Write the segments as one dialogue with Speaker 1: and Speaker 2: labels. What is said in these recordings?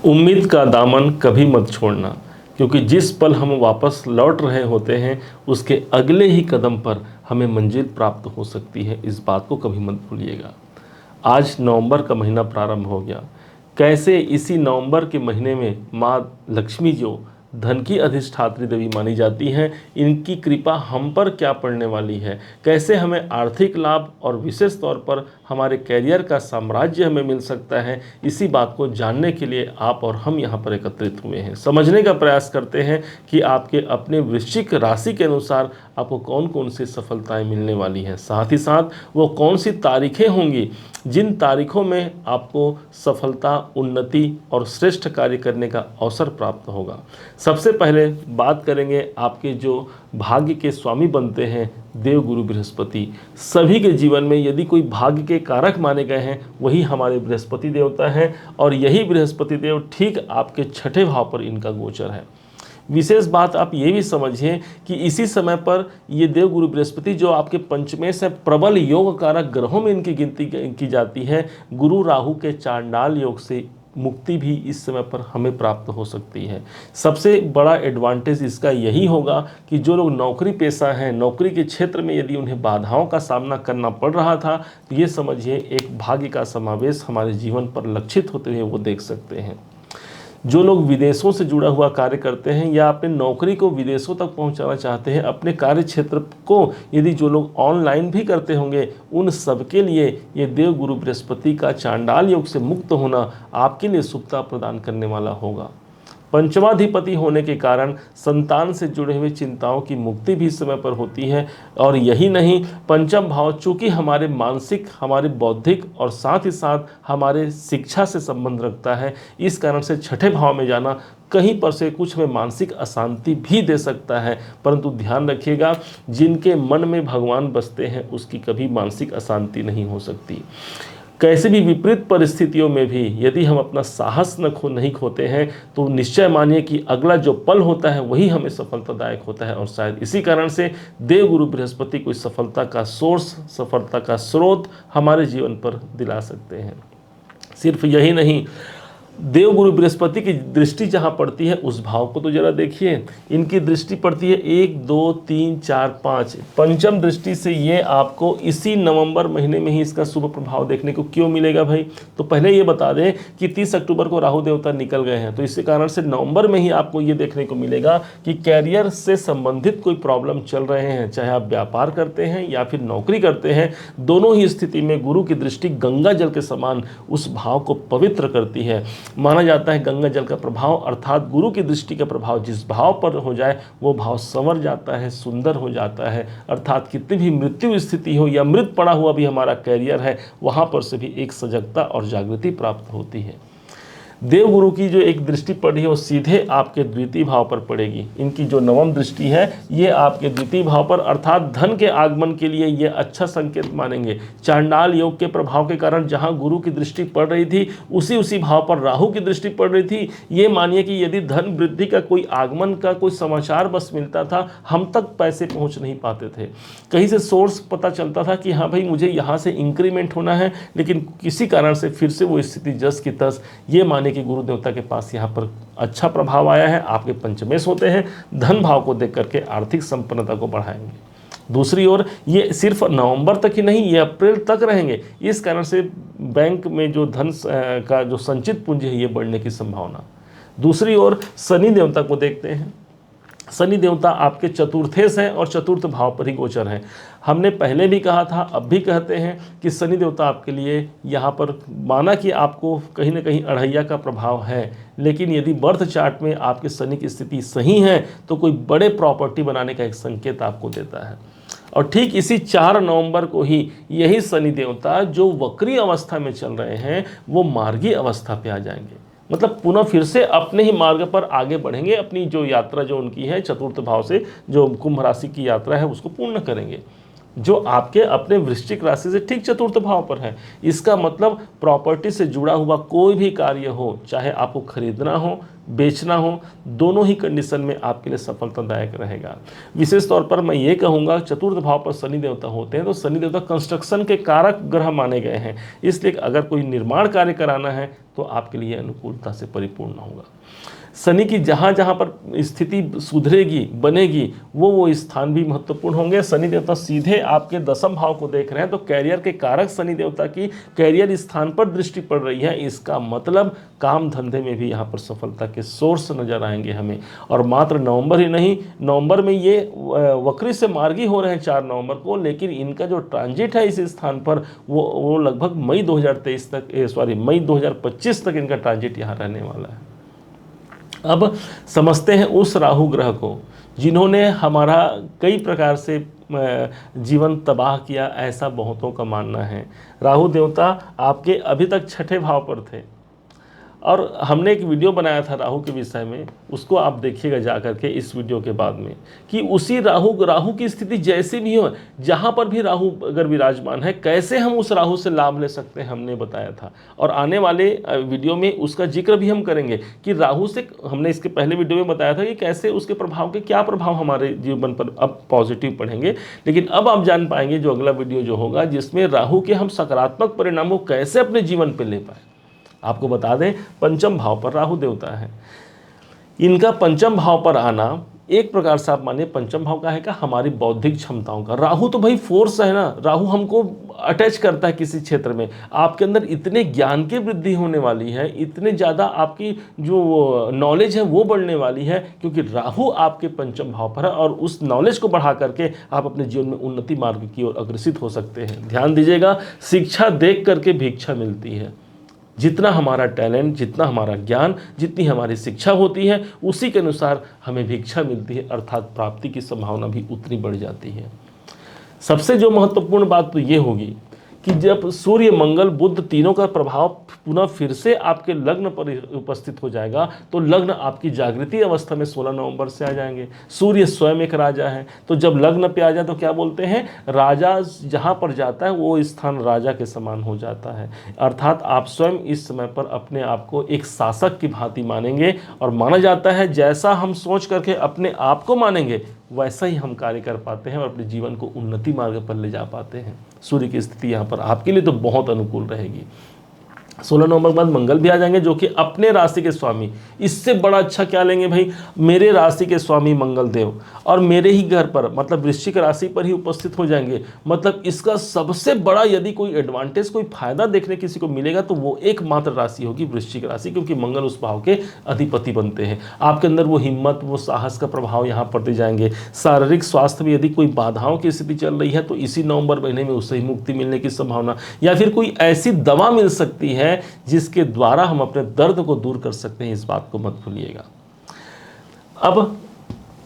Speaker 1: उम्मीद का दामन कभी मत छोड़ना, क्योंकि जिस पल हम वापस लौट रहे होते हैं उसके अगले ही कदम पर हमें मंजिल प्राप्त हो सकती है। इस बात को कभी मत भूलिएगा। आज नवंबर का महीना प्रारंभ हो गया। कैसे इसी नवंबर के महीने में माँ लक्ष्मी जो धन की अधिष्ठात्री देवी मानी जाती हैं, इनकी कृपा हम पर क्या पड़ने वाली है, कैसे हमें आर्थिक लाभ और विशेष तौर पर हमारे कैरियर का साम्राज्य हमें मिल सकता है, इसी बात को जानने के लिए आप और हम यहाँ पर एकत्रित हुए हैं। समझने का प्रयास करते हैं कि आपके अपने वृश्चिक राशि के अनुसार आपको कौन कौन सी सफलताएं मिलने वाली हैं, साथ ही साथ वो कौन सी तारीखें होंगी जिन तारीखों में आपको सफलता, उन्नति और श्रेष्ठ कार्य करने का अवसर प्राप्त होगा। सबसे पहले बात करेंगे आपके जो भाग्य के स्वामी बनते हैं देवगुरु बृहस्पति। सभी के जीवन में यदि कोई भाग्य के कारक माने गए हैं वही हमारे बृहस्पति देवता हैं, और यही बृहस्पति देव ठीक आपके छठे भाव पर इनका गोचर है। विशेष बात आप ये भी समझिए कि इसी समय पर ये देवगुरु बृहस्पति जो आपके पंचमें से प्रबल योग कारक ग्रहों में इनकी गिनती की जाती है, गुरु राहु के चांडाल योग से मुक्ति भी इस समय पर हमें प्राप्त हो सकती है। सबसे बड़ा एडवांटेज इसका यही होगा कि जो लोग नौकरी पेशा हैं, नौकरी के क्षेत्र में यदि उन्हें बाधाओं का सामना करना पड़ रहा था, तो ये समझिए एक भाग्य का समावेश हमारे जीवन पर लक्षित होते हुए वो देख सकते हैं। जो लोग विदेशों से जुड़ा हुआ कार्य करते हैं या अपने नौकरी को विदेशों तक पहुंचाना चाहते हैं, अपने कार्य क्षेत्र को यदि जो लोग ऑनलाइन भी करते होंगे, उन सबके लिए ये देवगुरु बृहस्पति का चांडाल योग से मुक्त होना आपके लिए शुभता प्रदान करने वाला होगा। पंचमाधिपति होने के कारण संतान से जुड़े हुए चिंताओं की मुक्ति भी इस समय पर होती है। और यही नहीं, पंचम भाव चूँकि हमारे मानसिक, हमारे बौद्धिक और साथ ही साथ हमारे शिक्षा से संबंध रखता है, इस कारण से छठे भाव में जाना कहीं पर से कुछ में मानसिक अशांति भी दे सकता है। परंतु ध्यान रखिएगा, जिनके मन में भगवान बसते हैं उसकी कभी मानसिक अशांति नहीं हो सकती। कैसे भी विपरीत परिस्थितियों में भी यदि हम अपना साहस नहीं खोते हैं तो निश्चय मानिए कि अगला जो पल होता है वही हमें सफलतादायक होता है। और शायद इसी कारण से देवगुरु बृहस्पति कोई सफलता का सोर्स, सफलता का स्रोत हमारे जीवन पर दिला सकते हैं। सिर्फ यही नहीं, देवगुरु बृहस्पति की दृष्टि जहाँ पड़ती है उस भाव को तो जरा देखिए। इनकी दृष्टि पड़ती है 1, 2, 3, 4, 5 पंचम दृष्टि से। ये आपको इसी नवंबर महीने में ही इसका शुभ प्रभाव देखने को क्यों मिलेगा भाई? तो पहले ये बता दें कि 30 अक्टूबर को राहु देवता निकल गए हैं, तो इसी कारण से नवंबर में ही आपको ये देखने को मिलेगा कि कैरियर से संबंधित कोई प्रॉब्लम चल रहे हैं, चाहे आप व्यापार करते हैं या फिर नौकरी करते हैं, दोनों ही स्थिति में गुरु की दृष्टि गंगा जल के समान उस भाव को पवित्र करती है। माना जाता है गंगा जल का प्रभाव अर्थात गुरु की दृष्टि का प्रभाव जिस भाव पर हो जाए वो भाव संवर जाता है, सुंदर हो जाता है। अर्थात कितनी भी मृत्यु स्थिति हो या मृत पड़ा हुआ भी हमारा कैरियर है, वहाँ पर से भी एक सजगता और जागृति प्राप्त होती है। देवगुरु की जो एक दृष्टि पड़ी है वो सीधे आपके द्वितीय भाव पर पड़ेगी। इनकी जो नवम दृष्टि है ये आपके द्वितीय भाव पर अर्थात धन के आगमन के लिए ये अच्छा संकेत मानेंगे। चांडाल योग के प्रभाव के कारण जहां गुरु की दृष्टि पड़ रही थी उसी भाव पर राहु की दृष्टि पड़ रही थी। ये मानिए कि यदि धन वृद्धि का कोई आगमन का कोई समाचार बस मिलता था, हम तक पैसे पहुँच नहीं पाते थे। कहीं से सोर्स पता चलता था कि हाँ भाई मुझे यहाँ से इंक्रीमेंट होना है, लेकिन किसी कारण से फिर से वो स्थिति जस की तस। ये कि गुरु देवता के पास यहाँ पर अच्छा प्रभाव आया है, आपके पंचमेश होते हैं, धन भाव को देख करके आर्थिक संपन्नता को बढ़ाएंगे। दूसरी ओर ये सिर्फ नवंबर तक ही नहीं, ये अप्रैल तक रहेंगे। इस कारण से बैंक में जो धन का जो संचित पूंजी है ये बढ़ने की संभावना। दूसरी ओर शनि देवता को देखते हैं। शनि देवता आपके चतुर्थेश हैं और चतुर्थ भाव पर ही गोचर हैं। हमने पहले भी कहा था, अब भी कहते हैं कि शनि देवता आपके लिए यहाँ पर माना कि आपको कहीं ना कहीं अढ़ैया का प्रभाव है, लेकिन यदि बर्थ चार्ट में आपके शनि की स्थिति सही है तो कोई बड़े प्रॉपर्टी बनाने का एक संकेत आपको देता है। और ठीक इसी 4 नवंबर को ही यही शनि देवता जो वक्री अवस्था में चल रहे हैं वो मार्गी अवस्था पे आ जाएंगे। मतलब पुनः फिर से अपने ही मार्ग पर आगे बढ़ेंगे, अपनी जो यात्रा जो उनकी है चतुर्थ भाव से जो कुंभ राशि की यात्रा है उसको पूर्ण करेंगे, जो आपके अपने वृश्चिक राशि से ठीक चतुर्थ भाव पर है। इसका मतलब प्रॉपर्टी से जुड़ा हुआ कोई भी कार्य हो, चाहे आपको खरीदना हो, बेचना हो, दोनों ही कंडीशन में आपके लिए सफलतादायक रहेगा। विशेष तौर पर मैं ये कहूँगा, चतुर्थ भाव पर शनि देवता होते हैं तो शनि देवता कंस्ट्रक्शन के कारक ग्रह माने गए हैं, इसलिए अगर कोई निर्माण कार्य कराना है तो आपके लिए अनुकूलता से परिपूर्ण होगा। शनि की जहाँ जहाँ पर स्थिति सुधरेगी, बनेगी, वो स्थान भी महत्वपूर्ण होंगे। शनि देवता सीधे आपके दसम भाव को देख रहे हैं तो कैरियर के कारक शनि देवता की कैरियर स्थान पर दृष्टि पड़ रही है, इसका मतलब काम धंधे में भी यहाँ पर सफलता के सोर्स नजर आएंगे हमें। और मात्र नवंबर ही नहीं, नवंबर में ये वक्री से मार्गी हो रहे हैं 4 नवंबर को, लेकिन इनका जो ट्रांजिट है इस स्थान पर वो लगभग मई 2025 तक इनका ट्रांजिट यहाँ रहने वाला है। अब समझते हैं उस राहु ग्रह को जिन्होंने हमारा कई प्रकार से जीवन तबाह किया, ऐसा बहुतों का मानना है। राहु देवता आपके अभी तक छठे भाव पर थे और हमने एक वीडियो बनाया था राहु के विषय में, उसको आप देखिएगा जा करके इस वीडियो के बाद में, कि उसी राहु की स्थिति जैसे भी हो, जहाँ पर भी राहु अगर विराजमान है, कैसे हम उस राहु से लाभ ले सकते हैं हमने बताया था। और आने वाले वीडियो में उसका जिक्र भी हम करेंगे कि राहु से, हमने इसके पहले वीडियो में बताया था कि कैसे उसके प्रभाव के क्या प्रभाव हमारे जीवन पर अब पॉजिटिव पड़ेंगे, लेकिन अब आप जान पाएंगे जो अगला वीडियो जो होगा जिसमें राहु के हम सकारात्मक परिणामों कैसे अपने जीवन पर ले पाए। आपको बता दें, पंचम भाव पर राहु देवता है, इनका पंचम भाव पर आना एक प्रकार से आप मानिए पंचम भाव का है क्या, हमारी बौद्धिक क्षमताओं का। राहु तो भाई फोर्स है ना, राहु हमको अटैच करता है किसी क्षेत्र में। आपके अंदर इतने ज्ञान की वृद्धि होने वाली है, इतने ज़्यादा आपकी जो नॉलेज है वो बढ़ने वाली है, क्योंकि राहु आपके पंचम भाव पर है और उस नॉलेज को बढ़ा करके आप अपने जीवन में उन्नति मार्ग की ओर अग्रसित हो सकते हैं। ध्यान दीजिएगा, शिक्षा देख करके भिक्षा मिलती है। जितना हमारा टैलेंट, जितना हमारा ज्ञान, जितनी हमारी शिक्षा होती है, उसी के अनुसार हमें भिक्षा मिलती है, अर्थात प्राप्ति की संभावना भी उतनी बढ़ जाती है। सबसे जो महत्वपूर्ण बात तो ये होगी कि जब सूर्य, मंगल, बुध तीनों का प्रभाव पुनः फिर से आपके लग्न पर उपस्थित हो जाएगा तो लग्न आपकी जागृति अवस्था में 16 नवंबर से आ जाएंगे। सूर्य स्वयं एक राजा है, तो जब लग्न पे आ जाए तो क्या बोलते हैं, राजा जहाँ पर जाता है वो स्थान राजा के समान हो जाता है। अर्थात आप स्वयं इस समय पर अपने आप को एक शासक की भांति मानेंगे और माना जाता है जैसा हम सोच करके अपने आप को मानेंगे वैसा ही हम कार्य कर पाते हैं और अपने जीवन को उन्नति मार्ग पर ले जा पाते हैं। सूर्य की स्थिति यहाँ पर आपके लिए तो बहुत अनुकूल रहेगी। 16 नवंबर के बाद मंगल भी आ जाएंगे जो कि अपने राशि के स्वामी, इससे बड़ा अच्छा क्या लेंगे भाई, मेरे राशि के स्वामी मंगल देव और मेरे ही घर पर मतलब वृश्चिक राशि पर ही उपस्थित हो जाएंगे। मतलब इसका सबसे बड़ा यदि कोई एडवांटेज, कोई फायदा देखने किसी को मिलेगा तो वो एकमात्र राशि होगी वृश्चिक राशि, क्योंकि मंगल उस भाव के अधिपति बनते हैं। आपके अंदर वो हिम्मत, वो साहस का प्रभाव यहाँ पड़ते जाएंगे। शारीरिक स्वास्थ्य में यदि कोई बाधाओं की स्थिति चल रही है तो इसी नवंबर महीने में उससे ही मुक्ति मिलने की संभावना, या फिर कोई ऐसी दवा मिल सकती है जिसके द्वारा हम अपने दर्द को दूर कर सकते हैं, इस बात को मत भूलिएगा। अब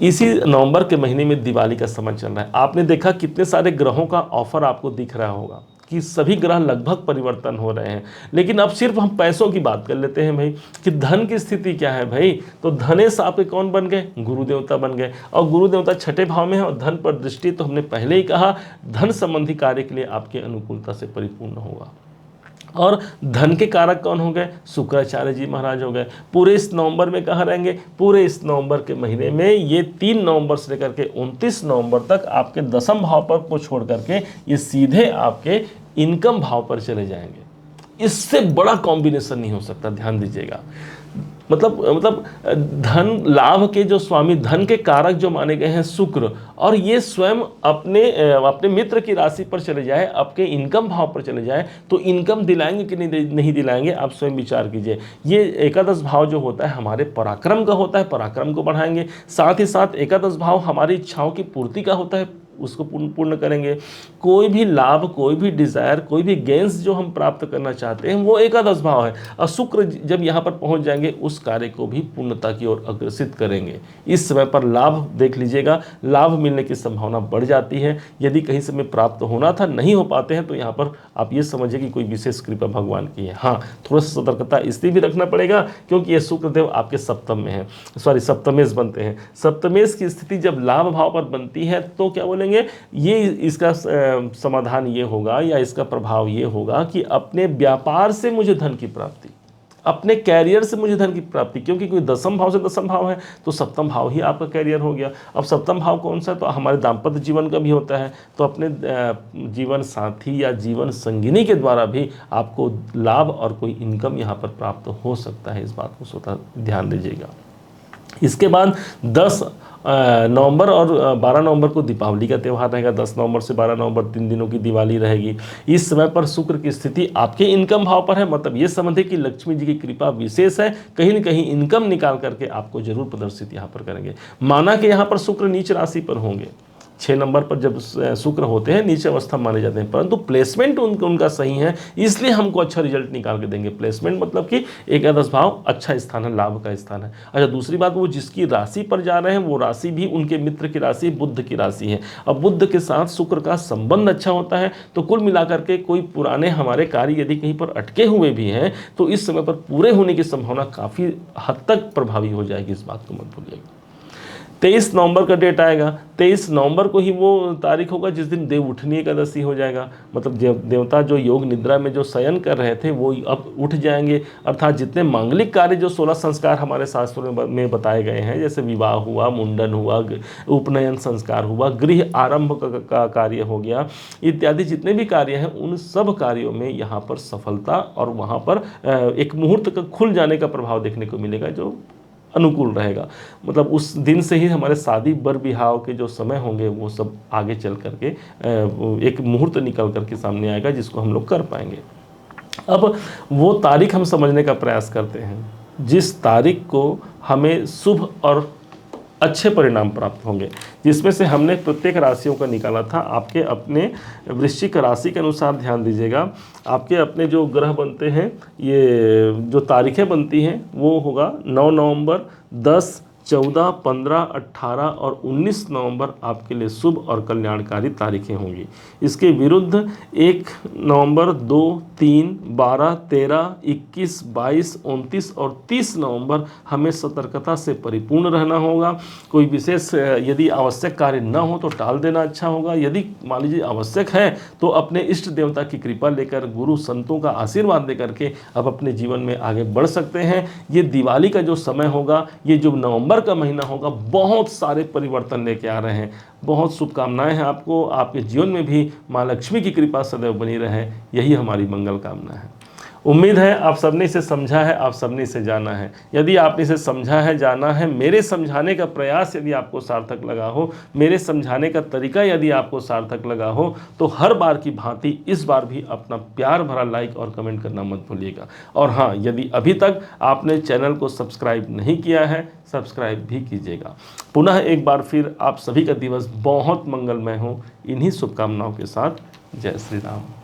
Speaker 1: इसी नवंबर के महीने में दिवाली का समय चल रहा है। आपने देखा कितने सारे ग्रहों का ऑफर आपको दिख रहा होगा कि सभी ग्रह लगभग परिवर्तन हो रहे हैं, लेकिन अब सिर्फ हम पैसों की बात कर लेते हैं भाई कि धन की स्थिति क्या है भाई। तो धनेश आपके कौन बन गए, गुरु देवता बन गए और गुरु देवता छठे भाव में है और धन पर दृष्टि, तो हमने पहले ही कहा धन संबंधी कार्य के लिए आपके अनुकूलता से परिपूर्ण होगा। और धन के कारक कौन हो गए, शुक्राचार्य जी महाराज हो गए। पूरे इस नवंबर में कहाँ रहेंगे, पूरे इस नवंबर के महीने में ये 3 नवंबर से लेकर के 29 नवंबर तक आपके दसम भाव पर को छोड़ करके ये सीधे आपके इनकम भाव पर चले जाएंगे। इससे बड़ा कॉम्बिनेशन नहीं हो सकता, ध्यान दीजिएगा। मतलब धन लाभ के जो स्वामी, धन के कारक जो माने गए हैं शुक्र, और ये स्वयं अपने मित्र की राशि पर चले जाए, आपके इनकम भाव पर चले जाए तो इनकम दिलाएंगे कि नहीं दिलाएंगे, आप स्वयं विचार कीजिए। ये एकादश भाव जो होता है हमारे पराक्रम का होता है, पराक्रम को बढ़ाएंगे। साथ ही साथ एकादश भाव हमारी इच्छाओं की पूर्ति का होता है, उसको पूर्ण करेंगे। कोई भी लाभ, कोई भी डिज़ायर, कोई भी गेंस जो हम प्राप्त करना चाहते हैं वो एकादश भाव है, और शुक्र जब यहाँ पर पहुँच जाएंगे उस कार्य को भी पूर्णता की ओर अग्रसित करेंगे। इस समय पर लाभ देख लीजिएगा, लाभ मिलने की संभावना बढ़ जाती है। यदि कहीं से में प्राप्त होना था, नहीं हो पाते हैं, तो यहाँ पर आप ये समझिए कि कोई विशेष कृपा भगवान की है। हाँ, थोड़ा सा सतर्कता इसलिए भी रखना पड़ेगा क्योंकि ये शुक्रदेव आपके सप्तम में है, सप्तमेश बनते हैं। सप्तमेश की स्थिति जब लाभ भाव पर बनती है तो क्या बोलेंगे, ये इसका समाधान ये होगा या इसका प्रभाव ये होगा कि अपने व्यापार से मुझे धन की प्राप्ति, अपने कैरियर से मुझे धन की प्राप्ति, क्योंकि कोई दसम भाव से दसम भाव है तो सप्तम भाव ही आपका कैरियर हो गया। अब सप्तम भाव कौन सा है, तो हमारे दाम्पत्य जीवन का भी होता है, तो अपने जीवन साथी या जीवन संगिनी के द्वारा भी आपको लाभ और कोई इनकम यहाँ पर प्राप्त हो सकता है। इस बात को स्वतः ध्यान दीजिएगा। इसके बाद 10 नवंबर और 12 नवंबर को दीपावली का त्यौहार रहेगा। 10 नवंबर से 12 नवंबर 3 दिनों की दिवाली रहेगी। इस समय पर शुक्र की स्थिति आपके इनकम भाव पर है, मतलब ये समझिए कि लक्ष्मी जी की कृपा विशेष है, कहीं न कहीं इनकम निकाल करके आपको जरूर प्रदर्शित यहाँ पर करेंगे। माना कि यहाँ पर शुक्र नीच राशि पर होंगे, 6 नंबर पर जब शुक्र होते हैं नीचे अवस्था माने जाते हैं, परंतु प्लेसमेंट उनका सही है, इसलिए हमको अच्छा रिजल्ट निकाल के देंगे। प्लेसमेंट मतलब कि एकादश भाव अच्छा स्थान है, लाभ का स्थान है। अच्छा, दूसरी बात, वो जिसकी राशि पर जा रहे हैं वो राशि भी उनके मित्र की राशि बुध की राशि है। अब बुध के साथ शुक्र का संबंध अच्छा होता है, तो कुल मिलाकर के कोई पुराने हमारे कार्य यदि कहीं पर अटके हुए भी हैं तो इस समय पर पूरे होने की संभावना काफ़ी हद तक प्रभावी हो जाएगी। इस बात को मत भूलिएगा। 23 नवंबर का डेट आएगा। 23 नवंबर को ही वो तारीख होगा जिस दिन देव उठनी एकादशी हो जाएगा, मतलब देवता जो योग निद्रा में जो शयन कर रहे थे वो अब उठ जाएंगे। अर्थात जितने मांगलिक कार्य जो 16 संस्कार हमारे शास्त्रों में बताए गए हैं, जैसे विवाह हुआ, मुंडन हुआ, उपनयन संस्कार हुआ, गृह आरंभ का कार्य हो गया, इत्यादि जितने भी कार्य हैं उन सब कार्यों में यहाँ पर सफलता और वहाँ पर एक मुहूर्त का खुल जाने का प्रभाव देखने को मिलेगा जो अनुकूल रहेगा। मतलब उस दिन से ही हमारे शादी बर बिहाव के जो समय होंगे वो सब आगे चल करके एक मुहूर्त निकल करके सामने आएगा जिसको हम लोग कर पाएंगे। अब वो तारीख हम समझने का प्रयास करते हैं जिस तारीख को हमें शुभ और अच्छे परिणाम प्राप्त होंगे, जिसमें से हमने प्रत्येक राशियों का निकाला था। आपके अपने वृश्चिक राशि के अनुसार ध्यान दीजिएगा, आपके अपने जो ग्रह बनते हैं, ये जो तारीखें बनती हैं वो होगा 9 नवंबर, 10, 14, 15, 18 और 19 नवंबर आपके लिए शुभ और कल्याणकारी तारीखें होंगी। इसके विरुद्ध 1 नवंबर, 2, 3, 12, 13, 21, 22, 29 और 30 नवंबर हमें सतर्कता से परिपूर्ण रहना होगा। कोई विशेष यदि आवश्यक कार्य न हो तो टाल देना अच्छा होगा। यदि मान लीजिए आवश्यक है तो अपने इष्ट देवता की कृपा लेकर, गुरु संतों का आशीर्वाद लेकर के आप अपने जीवन में आगे बढ़ सकते हैं। ये दिवाली का जो समय होगा, ये जो नवंबर का महीना होगा, बहुत सारे परिवर्तन लेके आ रहे हैं। बहुत शुभकामनाएं हैं आपको, आपके जीवन में भी माँ लक्ष्मी की कृपा सदैव बनी रहे, यही हमारी मंगल कामना है। उम्मीद है आप सबने इसे समझा है, आप सबने इसे जाना है। यदि आपने इसे समझा है, जाना है, मेरे समझाने का प्रयास यदि आपको सार्थक लगा हो, मेरे समझाने का तरीका यदि आपको सार्थक लगा हो, तो हर बार की भांति इस बार भी अपना प्यार भरा लाइक और कमेंट करना मत भूलिएगा। और हाँ, यदि अभी तक आपने चैनल को सब्सक्राइब नहीं किया है, सब्सक्राइब भी कीजिएगा। पुनः एक बार फिर आप सभी का दिवस बहुत मंगलमय हो, इन्हीं शुभकामनाओं के साथ। जय श्री राम।